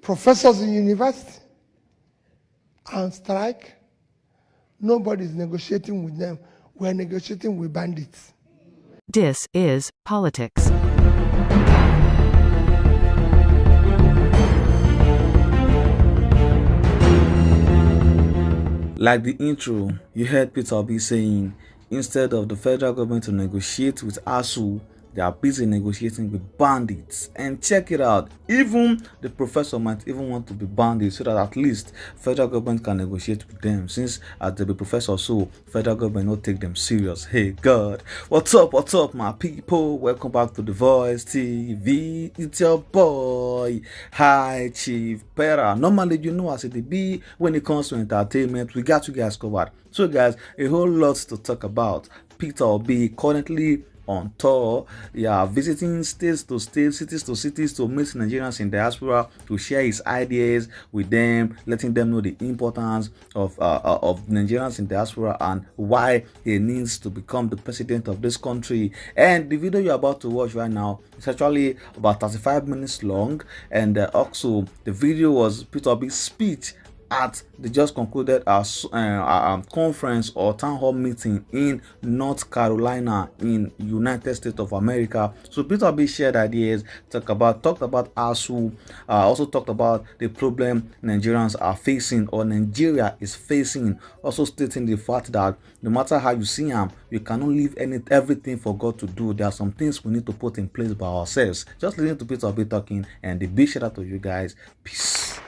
professors in university are on strike. Nobody's negotiating with them. We're negotiating with bandits. This is politics. Like the intro, you heard Peter Obi saying, instead of the federal government to negotiate with ASUU, they are busy negotiating with bandits. And check it out, even the professor might even want to be bandits so that at least federal government can negotiate with them, since as they be professor, so federal government not take them serious. Hey God, what's up my people? Welcome back to The Voice TV. It's your boy High Chief Pera. Normally, you know, as it be when it comes to entertainment, we got you guys covered. So guys, a whole lot to talk about. Peter Obi currently on tour, visiting states to states, cities to cities, to meet Nigerians in diaspora, to share his ideas with them, letting them know the importance of Nigerians in diaspora and why he needs to become the president of this country. And the video you're about to watch right now is actually about 35 minutes long, and also the video was Peter Obi's speech at the just concluded conference or town hall meeting in North Carolina in United States of America. So Peter Obi shared ideas, talked about ASUU, also talked about the problem Nigerians are facing or Nigeria is facing, also stating the fact that no matter how you see him, you cannot leave everything for God to do. There are some things we need to put in place by ourselves. Just listen to Peter Obi talking, and the big shout out to you guys. Peace.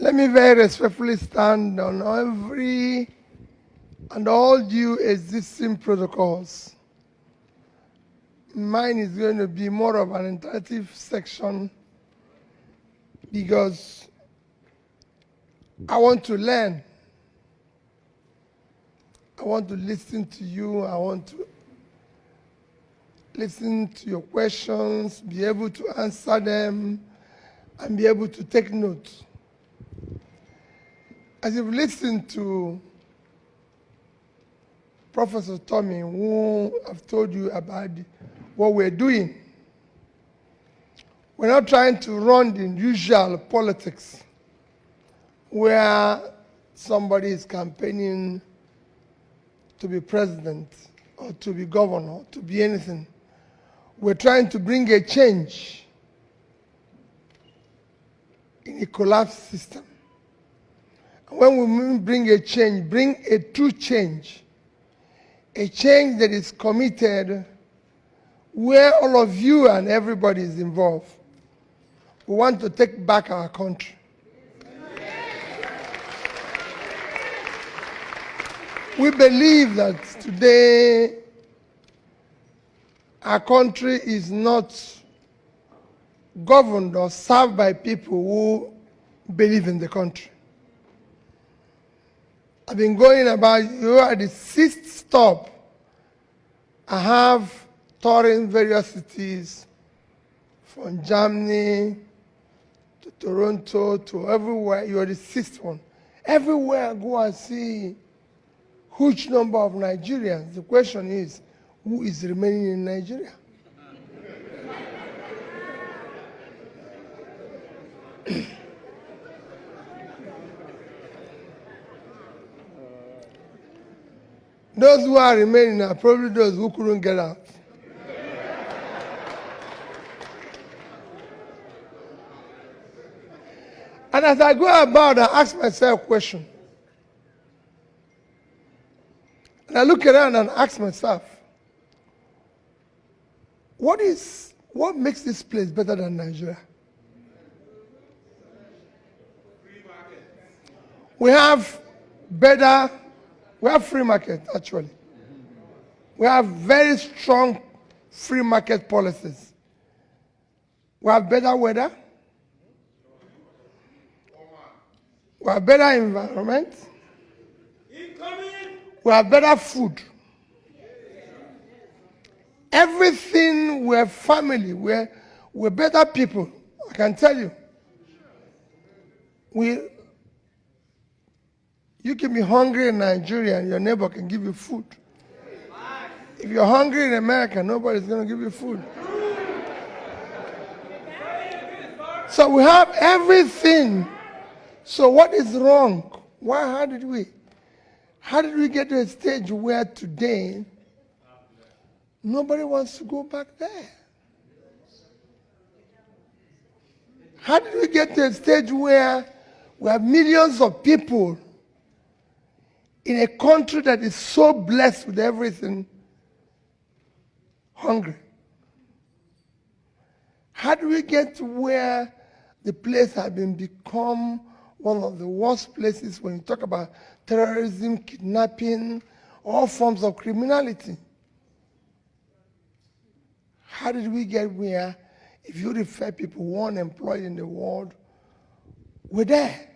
Let me very respectfully stand on every and all due existing protocols. Mine is going to be more of an interactive section because I want to learn. I want to listen to you. I want to listen to your questions, be able to answer them, and be able to take notes. As you've listened to Professor Tommy, who I've told you about what we're doing, we're not trying to run the usual politics where somebody is campaigning to be president or to be governor, or to be anything. We're trying to bring a change in a collapsed system. When we bring a change, bring a true change, a change that is committed where all of you and everybody is involved. We want to take back our country. We believe that today our country is not governed or served by people who believe in the country. I've been going about, you are the 6th stop. I have touring various cities, from Germany to Toronto to everywhere. You are the 6th one. Everywhere I go and see huge number of Nigerians. The question is, who is remaining in Nigeria? Those who are remaining are probably those who couldn't get out. And as I go about, I ask myself a question. And I look around and ask myself, what makes this place better than Nigeria? We have free market, actually. We have very strong free market policies. We have better weather. We have better environment. We have better food. Everything, we're family, we're better people, I can tell you. You can be hungry in Nigeria and your neighbor can give you food. If you're hungry in America, nobody's going to give you food. So we have everything. So what is wrong? How did we get to a stage where today nobody wants to go back there? How did we get to a stage where we have millions of people in a country that is so blessed with everything hungry? How do we get to where the place has become one of the worst places when you talk about terrorism, kidnapping, all forms of criminality? How did we get where, if you refer people who are unemployed in the world, we're there?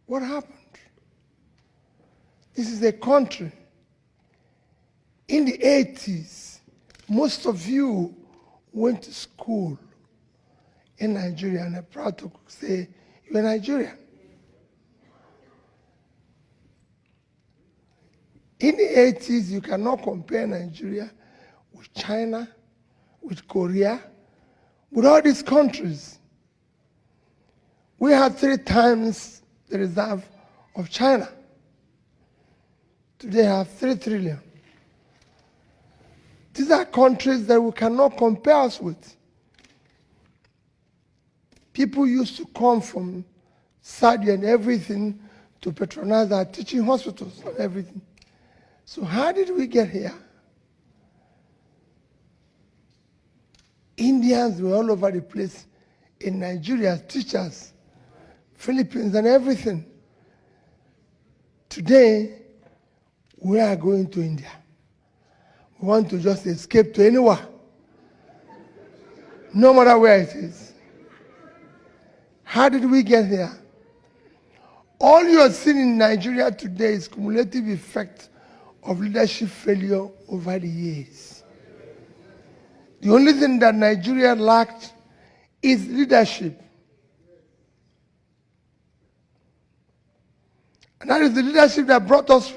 What happened? This is a country. In the 80s, most of you went to school in Nigeria, and I'm proud to say you're Nigerian. In the 80s, you cannot compare Nigeria with China, with Korea, with all these countries. We had 3 times the reserve of China. Today have 3 trillion. These are countries that we cannot compare us with. People used to come from Saudi and everything to patronize our teaching hospitals and everything. So how did we get here? Indians were all over the place in Nigeria, teachers, Philippines and everything. Today, we are going to India. We want to just escape to anywhere, no matter where it is. How did we get here? All you are seeing in Nigeria today is cumulative effect of leadership failure over the years. The only thing that Nigeria lacked is leadership. And that is the leadership that brought us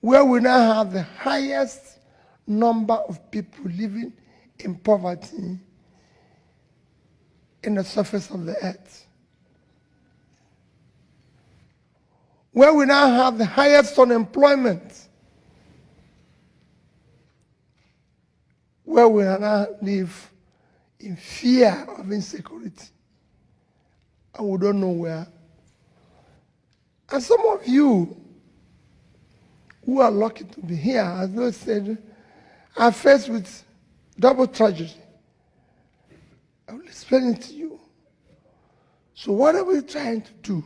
where we now have the highest number of people living in poverty in the surface of the earth. Where we now have the highest unemployment. Where we now live in fear of insecurity. And we don't know where. And some of you who are lucky to be here, as those said, are faced with double tragedy. I will explain it to you. So what are we trying to do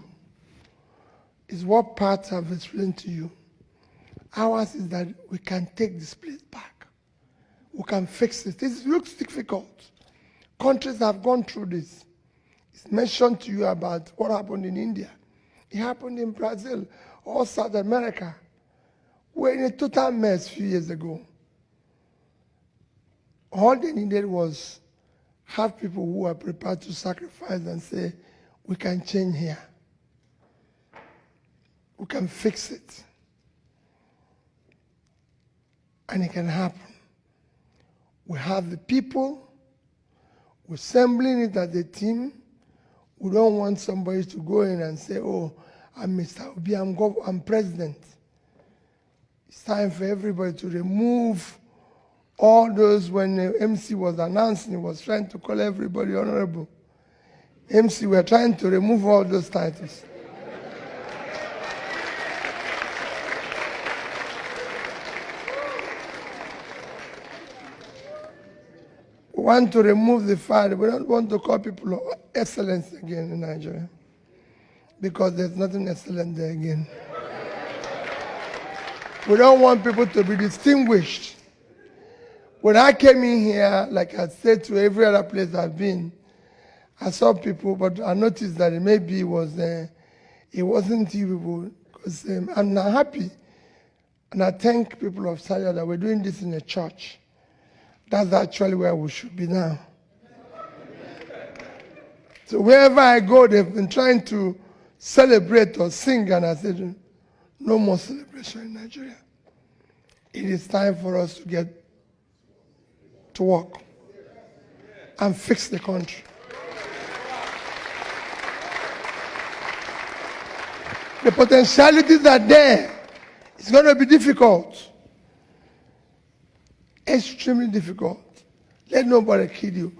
is what parts I've explained to you. Ours is that we can take this place back. We can fix it. This looks difficult. Countries have gone through this. It's mentioned to you about what happened in India. It happened in Brazil or South America. We're in a total mess a few years ago. All they needed was have people who are prepared to sacrifice and say, we can change here. We can fix it. And it can happen. We have the people. We're assembling it as a team. We don't want somebody to go in and say, oh, I'm Mr. Obi, I'm president. It's time for everybody to remove all those. When the MC was announcing, he was trying to call everybody honorable. MC, we're trying to remove all those titles. We want to remove the fact. We don't want to call people excellence again in Nigeria, because there's nothing excellent there again. We don't want people to be distinguished. When I came in here, like I said to every other place I've been, I saw people, but I noticed that maybe it wasn't you people, because I'm not happy. And I thank people of Sadia that we're doing this in a church. That's actually where we should be now. So wherever I go, they've been trying to celebrate or sing, and I said, no more celebration in Nigeria. It is time for us to get to work and fix the country. The potentialities are there. It's going to be difficult. Extremely difficult. Let nobody kid you.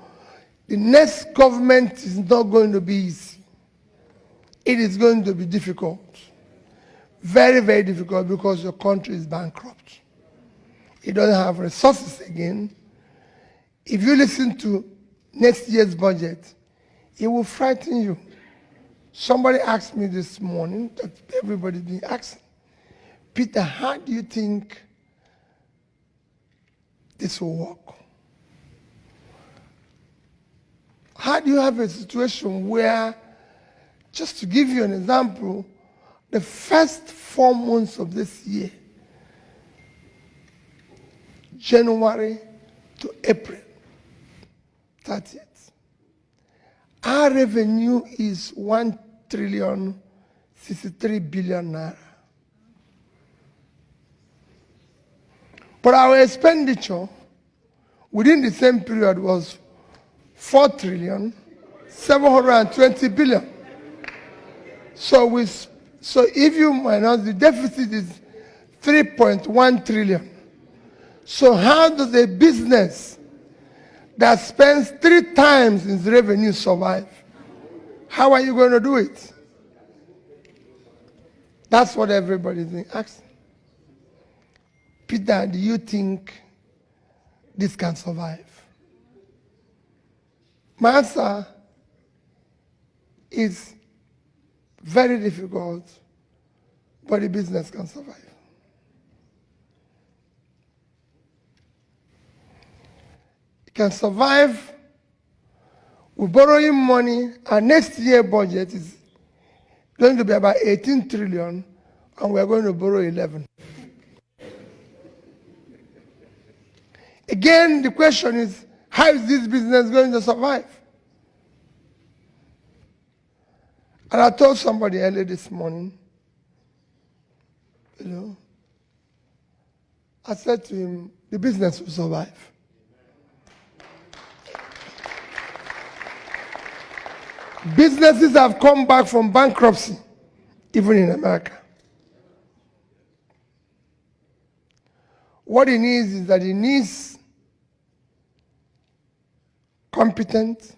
The next government is not going to be easy. It is going to be difficult. Very, very difficult, because your country is bankrupt. It doesn't have resources again. If you listen to next year's budget, it will frighten you. Somebody asked me this morning, that everybody's been asking, Peter, how do you think this will work? How do you have a situation where, just to give you an example, the first 4 months of this year, January to April 30th, our revenue is 1,063 billion naira. But our expenditure within the same period was 4,720 billion. So if you minus, the deficit is 3.1 trillion. So how does a business that spends 3 times its revenue survive? How are you going to do it? That's what everybody's asking. Peter, do you think this can survive? My answer is very difficult, but the business can survive. It can survive with borrowing money. Our next year budget is going to be about 18 trillion, and we're going to borrow 11. Again, the question is, how is this business going to survive? And I told somebody earlier this morning, I said to him, the business will survive. Businesses have come back from bankruptcy, even in America. What it needs is that it needs competent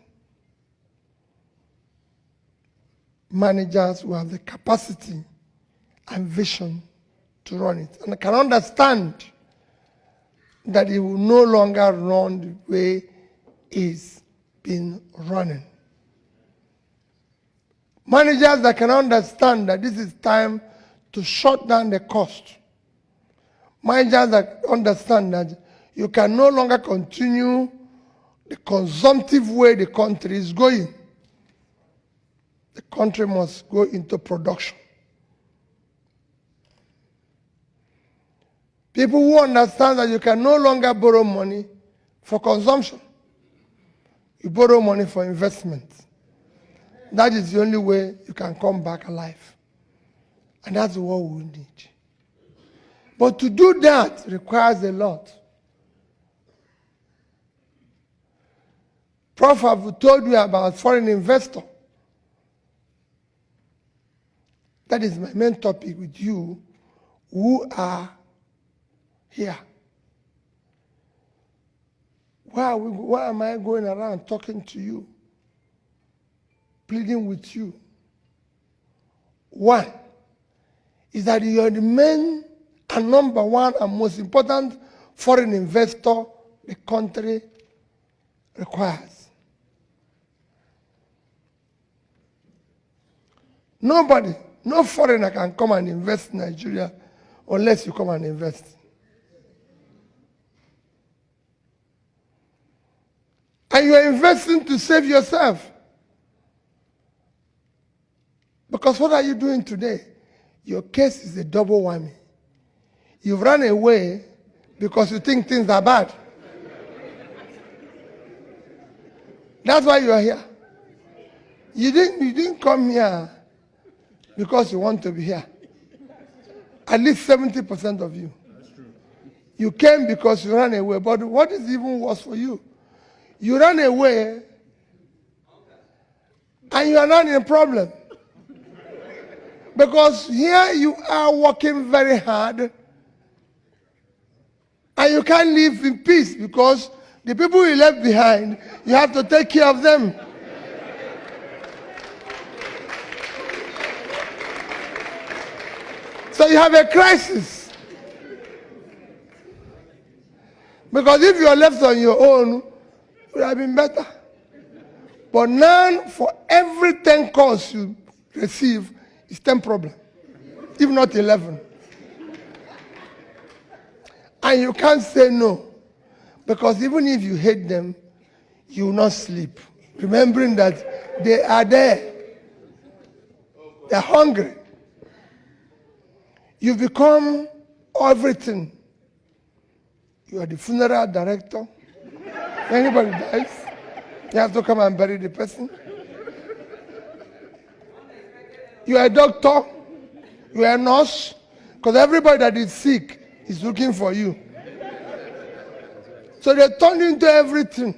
managers who have the capacity and vision to run it. And I can understand that it will no longer run the way it's been running. Managers that can understand that this is time to shut down the cost. Managers that understand that you can no longer continue the consumptive way the country is going. The country must go into production. People who understand that you can no longer borrow money for consumption. You borrow money for investment. That is the only way you can come back alive. And that's what we need. But to do that requires a lot. Prof, I've told you about foreign investor. That is my main topic with you who are here. Why am I going around talking to you, pleading with you? One is that you are the main and number one and most important foreign investor the country requires. Nobody, no foreigner can come and invest in Nigeria unless you come and invest. And you are investing to save yourself. Because what are you doing today? Your case is a double whammy. You've run away because you think things are bad. That's why you are here. You didn't come here because you want to be here. At least 70% of you. You came because you ran away. But what is even worse for you? You ran away and you are not in a problem. Because here you are working very hard and you can't live in peace because the people you left behind, you have to take care of them. So you have a crisis. Because if you are left on your own, it would have been better. But now, for every 10 calls you receive, it's 10 problems, if not 11. And you can't say no. Because even if you hate them, you will not sleep, remembering that they are there. They're hungry. You become everything. You are the funeral director. Anybody dies, you have to come and bury the person. You are a doctor. You are a nurse. Because everybody that is sick is looking for you. So they turn you into everything.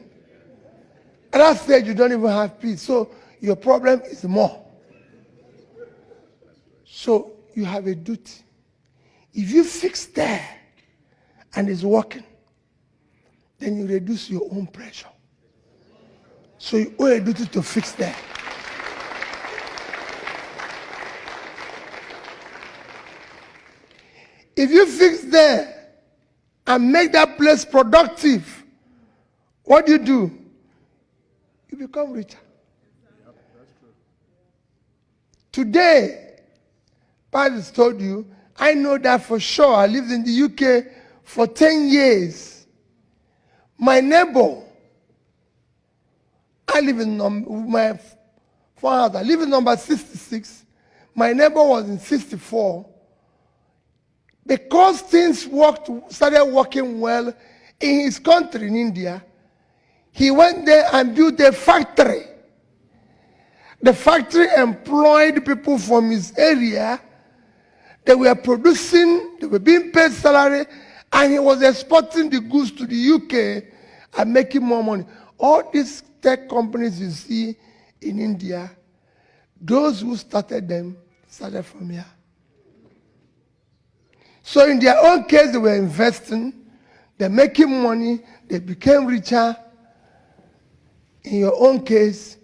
At that stage, you don't even have peace. So your problem is more. So you have a duty. If you fix there and it's working, then you reduce your own pressure. So you owe a duty to fix there. If you fix there and make that place productive, what do? You become richer. Yep, that's true. Today, Bandits told you, I know that for sure. I lived in the UK for 10 years. My neighbor, I live in my father, I live in number 66. My neighbor was in 64. Because things started working well in his country, in India, he went there and built a factory. The factory employed people from his area. They were producing, they were being paid salary, and he was exporting the goods to the UK and making more money. All these tech companies you see in India, those who started them started from here. So in their own case, they were investing, they're making money, they became richer. In your own case,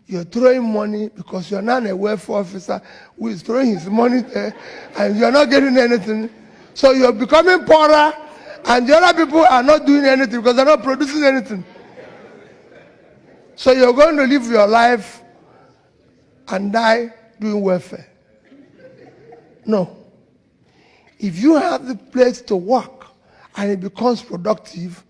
you're throwing money because you're not a welfare officer who is throwing his money there and you're not getting anything. So you're becoming poorer and the other people are not doing anything because they're not producing anything. So you're going to live your life and die doing welfare. No. If you have the place to work and it becomes productive,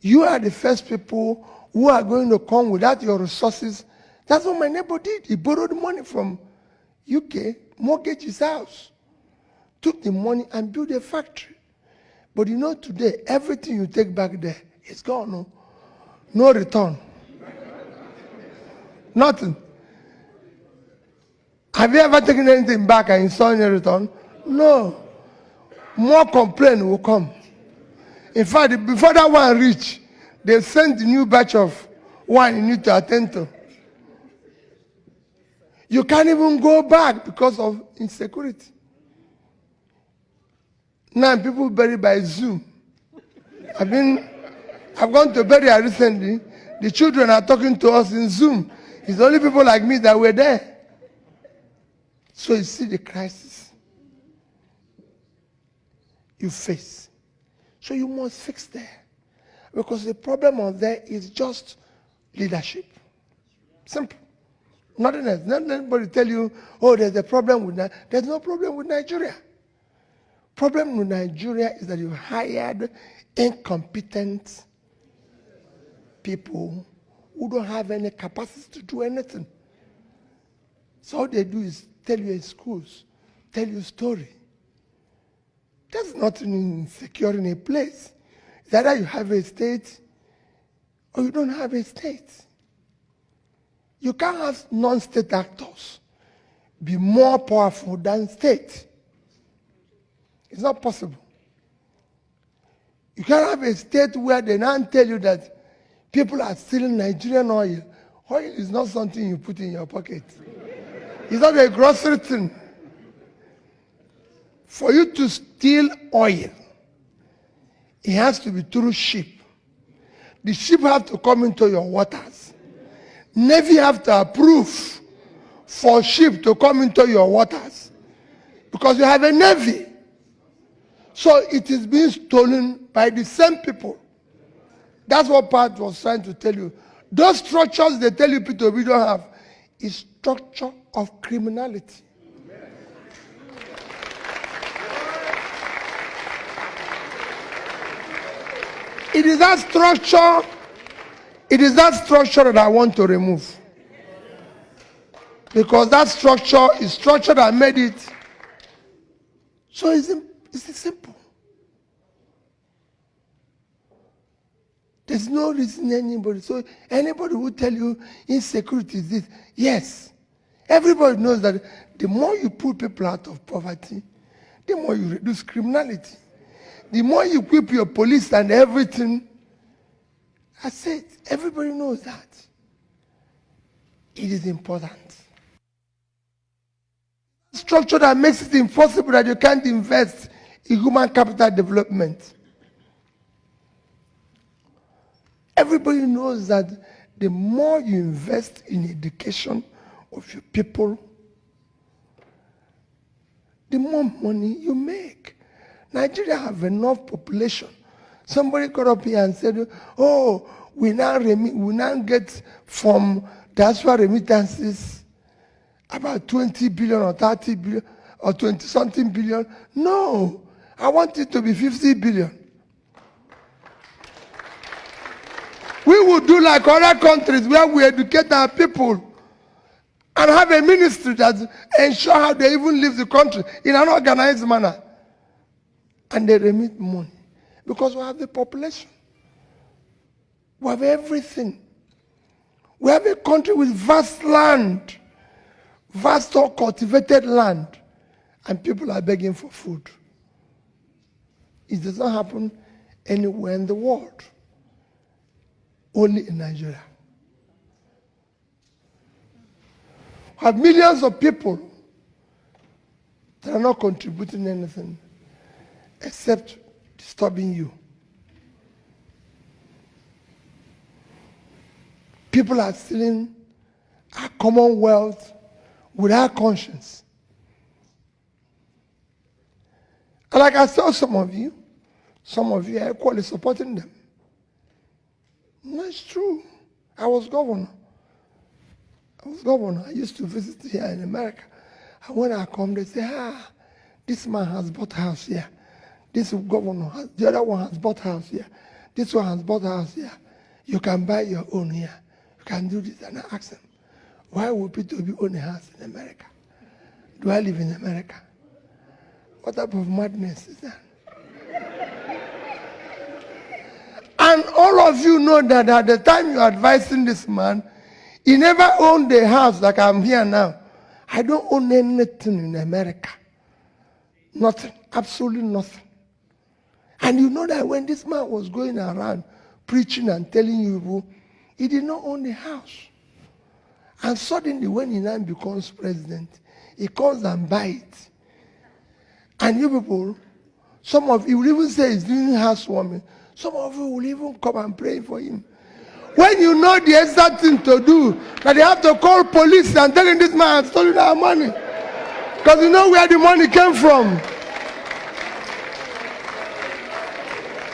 you are the first people who are going to come without your resources. That's what my neighbor did. He borrowed money from UK, mortgaged his house, took the money and built a factory. But you know today, everything you take back there is gone. No, no return. Nothing. Have you ever taken anything back and you saw any return? No. More complaint will come. In fact, before that one reach, they sent the new batch of wine you need to attend to. You can't even go back because of insecurity. Now people buried by Zoom. I've gone to burial recently. The children are talking to us in Zoom. It's only people like me that were there. So you see the crisis you face. So you must fix there. Because the problem of there is just leadership. Simple. Nothing else. Not anybody tell you, oh, there's a problem with Nigeria. There's no problem with Nigeria. Problem with Nigeria is that you hired incompetent people who don't have any capacity to do anything. So all they do is tell you in schools, tell you a story. There's nothing insecure in a place. It's either you have a state or you don't have a state. You can't have non-state actors be more powerful than state. It's not possible. You can't have a state where they now tell you that people are stealing Nigerian oil. Oil is not something you put in your pocket. It's not a grocery thing. For you to steal oil, it has to be through ship. The ship have to come into your waters. Navy have to approve for ship to come into your waters. Because you have a navy. So it is being stolen by the same people. That's what Pat was trying to tell you. Those structures they tell you people we don't have is structure of criminality. It is that structure that I want to remove. Because that structure is structure that made it. So it's simple. There's no reason anybody. So anybody who tell you insecurity is this. Yes. Everybody knows that the more you pull people out of poverty, the more you reduce criminality. The more you equip your police and everything, I said, everybody knows that. It is important. Structure that makes it impossible that you can't invest in human capital development. Everybody knows that the more you invest in education of your people, the more money you make. Nigeria have enough population. Somebody got up here and said, oh, we now get from diaspora remittances about 20 billion or 30 billion or 20-something billion. No, I want it to be 50 billion. We would do like other countries where we educate our people and have a ministry that ensure how they even leave the country in an organized manner. And they remit money. Because we have the population. We have everything. We have a country with vast land. Vast cultivated land. And people are begging for food. It does not happen anywhere in the world. Only in Nigeria. We have millions of people that are not contributing anything except disturbing you. People are stealing our commonwealth without conscience. And like I saw some of you are equally supporting them. That's true. I was governor. I used to visit here in America. And when I come, they say, this man has bought a house here. This governor, the other one has bought a house here. This one has bought a house here. You can buy your own here. You can do this. And I ask them, why would people own a house in America? Do I live in America? What type of madness is that? And all of you know that at the time you're advising this man, he never owned a house like I'm here now. I don't own anything in America. Nothing. Absolutely nothing. And you know that when this man was going around preaching and telling you, he did not own a house. And suddenly when he now becomes president, he comes and buys it. And you people, some of you will even say he's doing housewarming. Some of you will even come and pray for him. When you know the exact thing to do, that they have to call police and tell him this man has stolen our money. Because you know where the money came from.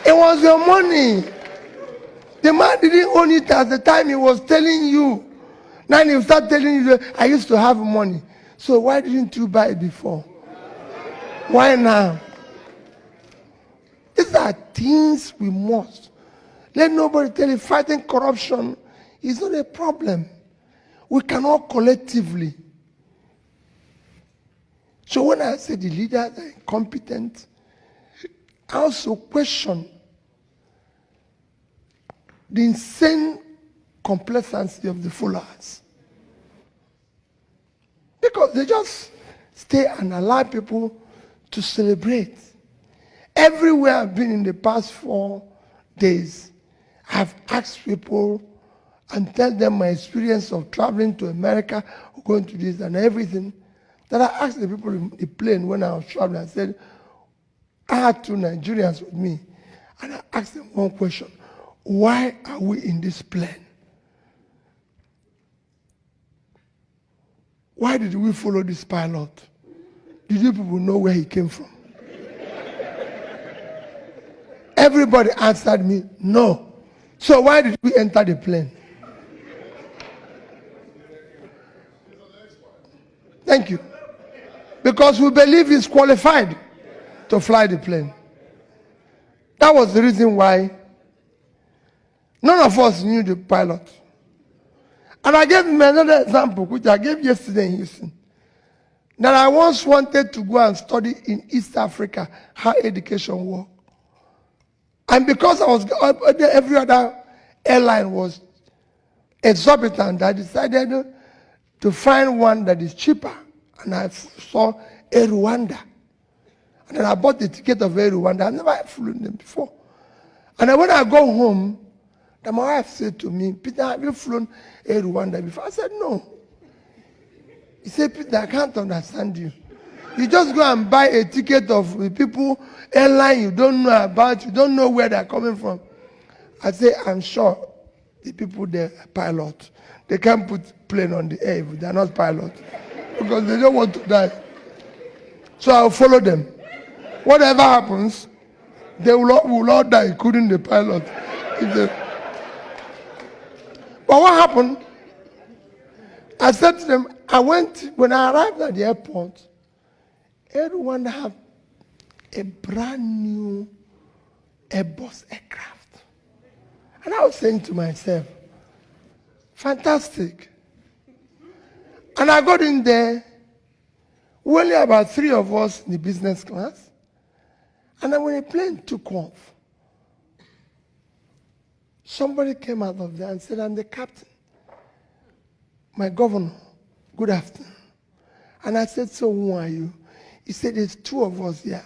It was your money. The man didn't own it at the time he was telling you. Now he start telling you, I used to have money. So why didn't you buy it before? Why now? These are things we must. Let nobody tell you fighting corruption is not a problem. We cannot collectively. So when I say the leaders are incompetent, I also question the insane complacency of the followers. Because they just stay and allow people to celebrate. Everywhere I've been in the past 4 days, I've asked people and tell them my experience of traveling to America, going to this and everything. That I asked the people in the plane when I was traveling, I said, I had 2 Nigerians with me, and I asked them one question: why are we in this plane? Why did we follow this pilot? Did you people know where he came from? Everybody answered me, no. So why did we enter the plane? Thank you. Because we believe he's qualified to fly the plane. That was the reason why none of us knew the pilot. And I gave him another example, which I gave yesterday in Houston, that I once wanted to go and study in East Africa how education works. And because I was every other airline was exorbitant, I decided to find one that is cheaper. And I saw Air Rwanda. And then I bought the ticket of Air Rwanda. I've never flown them before. And then when I go home, my wife said to me, Peter, have you flown Air Rwanda before? I said, no. He said, Peter, I can't understand you. You just go and buy a ticket of the people, airline you don't know about, you don't know where they're coming from. I say, I'm sure the people there are pilots. They can't put plane on the air if they're not pilots, because they don't want to die. So I'll follow them. Whatever happens, they will all die, including the pilot. But what happened? I said to them, when I arrived at the airport, everyone had a brand new Airbus aircraft. And I was saying to myself, fantastic. And I got in there, only about 3 of us in the business class. And then when the plane took off, somebody came out of there and said, I'm the captain. My governor, good afternoon. And I said, so who are you? He said, there's 2 of us here.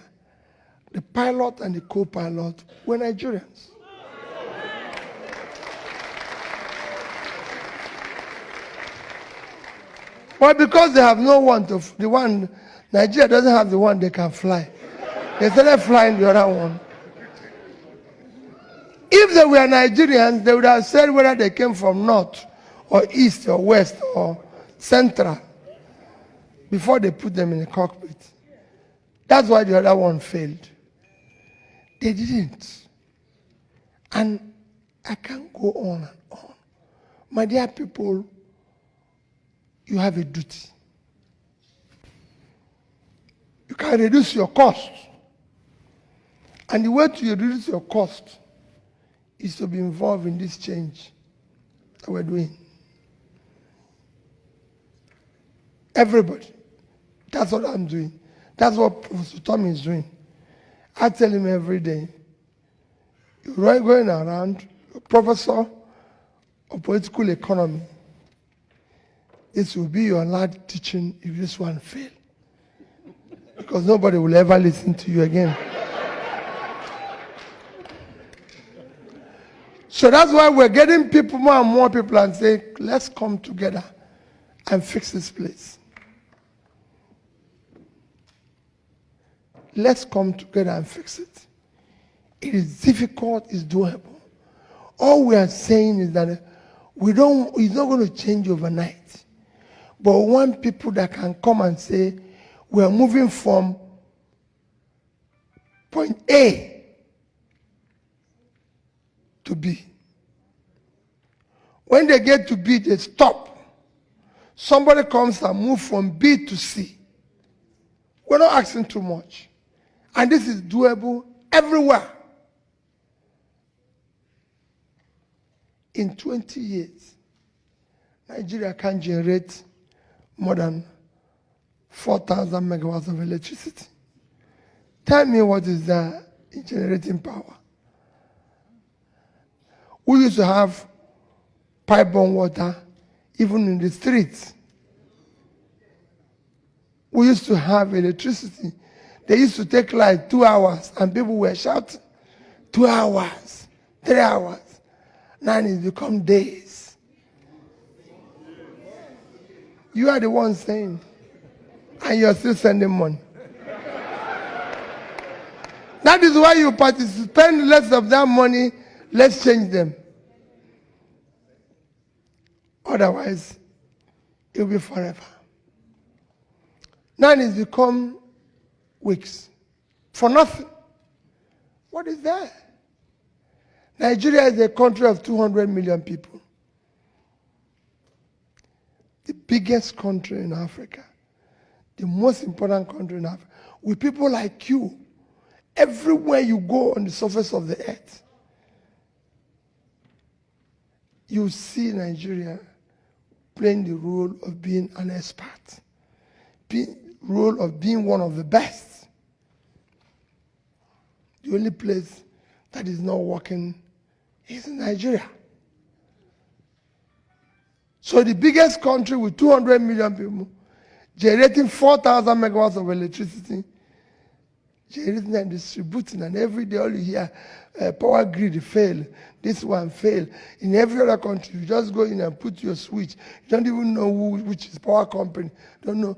The pilot and the co-pilot were Nigerians. Well, because they have no one to, Nigeria doesn't have the one they can fly. They started flying the other one. If they were Nigerians, they would have said whether they came from north or east or west or central before they put them in the cockpit. That's why the other one failed. They didn't. And I can't go on and on. My dear people, you have a duty. You can reduce your cost. And the way to reduce your cost is to be involved in this change that we're doing. Everybody. That's what I'm doing. That's what Professor Tommy is doing. I tell him every day, you're going around, a professor of political economy. This will be your last teaching if this one fails. Because nobody will ever listen to you again. So that's why we're getting people, more and more people, and say, let's come together and fix this place. Let's come together and fix it. It is difficult, it's doable. All we are saying is that it's not going to change overnight. But we want people that can come and say, we are moving from point A to B. When they get to B, they stop. Somebody comes and moves from B to C. We're not asking too much. And this is doable everywhere. In 20 years, Nigeria can generate more than 4,000 megawatts of electricity. Tell me what is that in generating power. We used to have pipe-borne water even in the streets. we used to have electricity. They used to take like 2 hours and people were shouting. 2 hours, 3 hours. Now it's become days. You are the one saying, and you're still sending money. That is why you spend less of that money, let's change them. Otherwise, it will be forever. Now it's become weeks for nothing. What is that? Nigeria is a country of 200 million people. The biggest country in Africa. The most important country in Africa. With people like you, everywhere you go on the surface of the earth, you see Nigeria playing the role of being an expert, role of being one of the best. The only place that is not working is Nigeria. So the biggest country with 200 million people, generating 4,000 megawatts of electricity, generating and distributing, and every day all you hear, power grid fail, this one fail. In every other country, you just go in and put your switch. You don't even know which is power company. Don't know.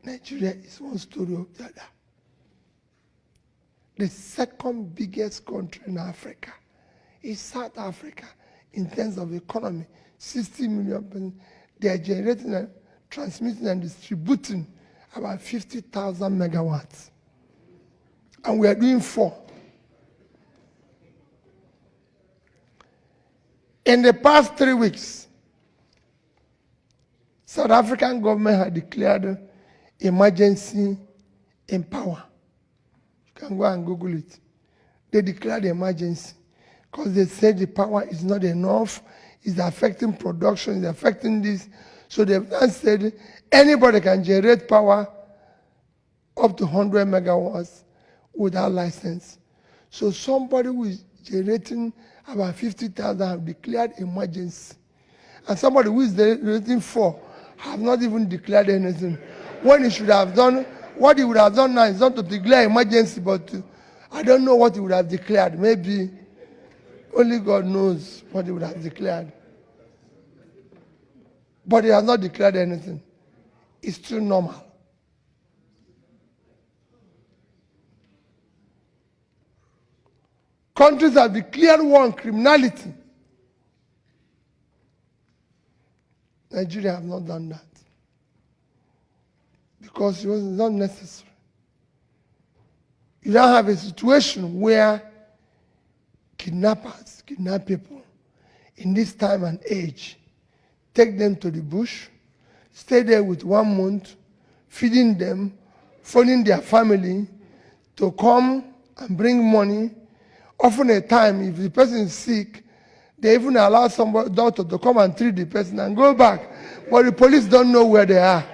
Nigeria is one story of the other. The second biggest country in Africa is South Africa in terms of economy. 60 million people. They are generating and transmitting and distributing about 50,000 megawatts. And we are doing 4. In the past 3 weeks, South African government had declared emergency in power. You can go and Google it. They declared emergency because they said the power is not enough, it's affecting production, it's affecting this. So they've said anybody can generate power up to 100 megawatts without license. So somebody who is generating about 50,000 have declared emergency. And somebody who is generating 4 have not even declared anything. When he should have done, what he would have done now is not to declare emergency, but I don't know what he would have declared. Maybe only God knows what he would have declared. But he has not declared anything. It's still normal. Countries have declared war on criminality. Nigeria have not done that. Because it was not necessary. You don't have a situation where kidnappers kidnap people in this time and age, take them to the bush, stay there with 1 month, feeding them, phoning their family to come and bring money. Often a time, if the person is sick, they even allow somebody, doctor, to come and treat the person and go back. But the police don't know where they are.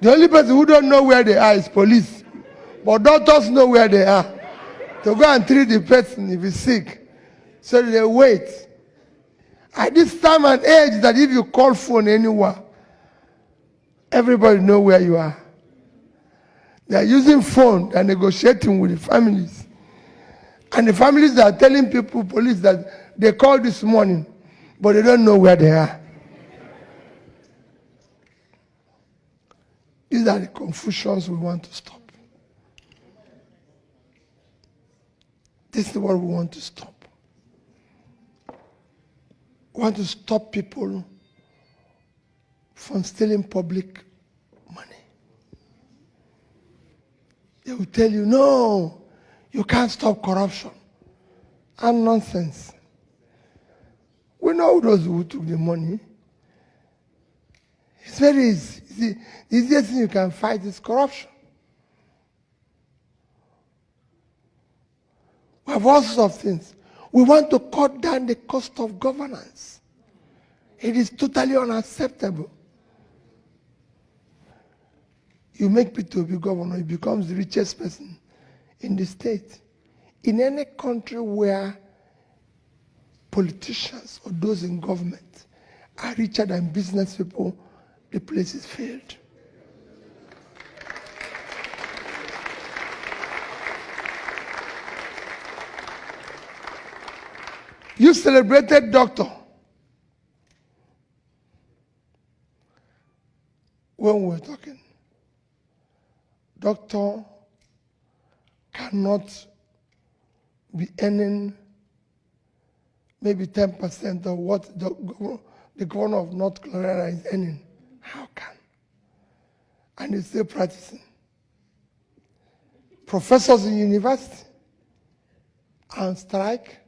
The only person who don't know where they are is police. But doctors know where they are. To go and treat the person if he's sick. So they wait. At this time and age that if you call phone anywhere, everybody know where you are. They are using phone and negotiating with the families. And the families are telling people, police, that they called this morning, but they don't know where they are. These are the confusions we want to stop. This is what we want to stop. We want to stop people from stealing public money. They will tell you, no, you can't stop corruption. And nonsense. We know those who took the money. It's very easy. The easiest thing you can fight is corruption. We have all sorts of things. We want to cut down the cost of governance. It is totally unacceptable. You make Peter be governor, he becomes the richest person in the state. In any country where politicians or those in government are richer than business people, the place is failed. You celebrated doctor. When we were talking, doctor cannot be earning maybe 10% of what the governor of North Carolina is earning. How can? And he's still practicing. Professors in university on strike.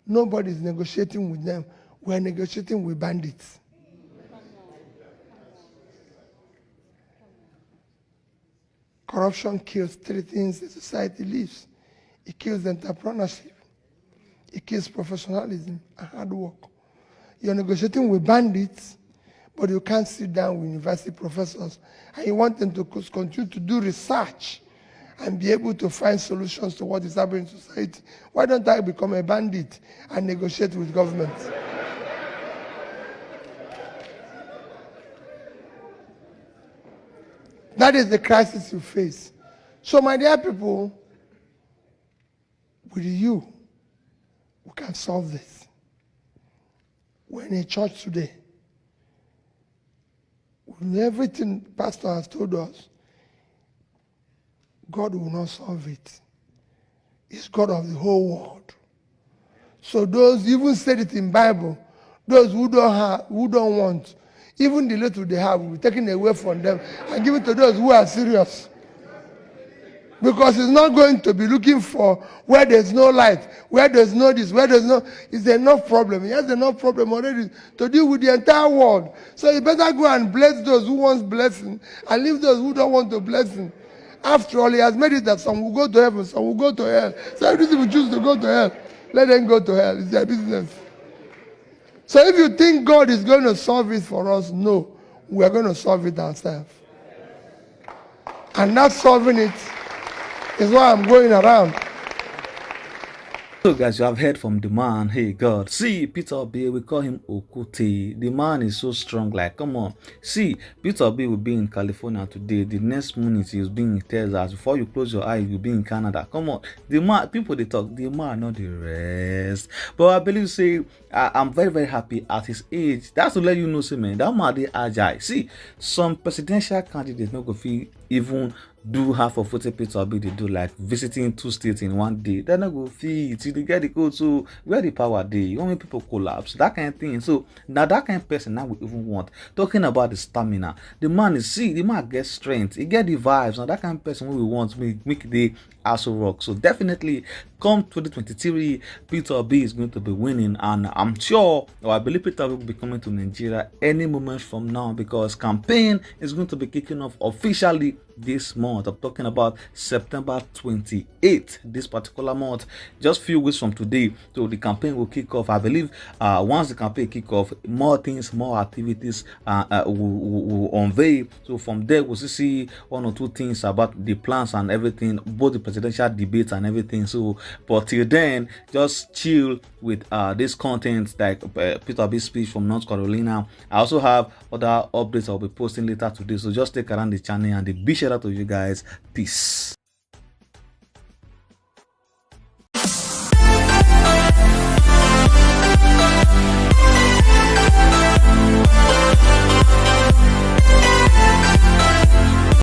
Nobody's negotiating with them. We're negotiating with bandits. Corruption kills three things a society lives. It kills entrepreneurship. It kills professionalism and hard work. You're negotiating with bandits, but you can't sit down with university professors and you want them to continue to do research and be able to find solutions to what is happening in society. Why don't I become a bandit and negotiate with government? That is the crisis you face. So, my dear people, with you, we can solve this. We're in a church today. With everything Pastor has told us, God will not solve it. He's God of the whole world. So those, even said it in Bible, those who don't have, who don't want, even the little they have will be taken away from them and give it to those who are serious. Because he's not going to be looking for where there's no light, where there's no this, where there's no, it's enough problem. He has enough problem already to deal with the entire world. So he better go and bless those who want blessing and leave those who don't want the blessing. After all, he has made it that some will go to heaven, some will go to hell. So if people choose to go to hell, let them go to hell. It's their business. So if you think God is going to solve it for us, no. We are going to solve it ourselves. And not solving it is why I'm going around. So guys, you have heard from the man. Hey God, see Peter Obi, we call him Okute. The man is so strong, like come on. See, Peter Obi will be in California today. The next minute he'll be in Texas. Before you close your eye, you'll be in Canada. Come on. The man, people they talk, the man not the rest. But I believe say I'm very, very happy at his age. That's to let you know, say man, that man they agile. See, some presidential candidates not go feel even do half of what Peter Obi they do, like visiting 2 states in 1 day. They're not go fit. They get the code, so where the power day? You want me people collapse, that kind of thing. So now that kind of person now we even want. Talking about the stamina, the man is the man gets strength, he get the vibes. Now that kind of person we want make the ASUU rock. So definitely come 2023, Peter Obi is going to be winning, and I'm sure, or I believe Peter Obi will be coming to Nigeria any moment from now, because campaign is going to be kicking off officially this month. I'm talking about September 28th, this particular month, just few weeks from today. So the campaign will kick off. I believe once the campaign kick off, more things, more activities will unveil. So from there we'll see 1 or 2 things about the plans and everything, both the presidential debates and everything. So but till then, just chill with this content, like Peter Obi's speech from North Carolina. I also have other updates I'll be posting later today, so just stick around the channel, and the big shout out to you guys. Peace.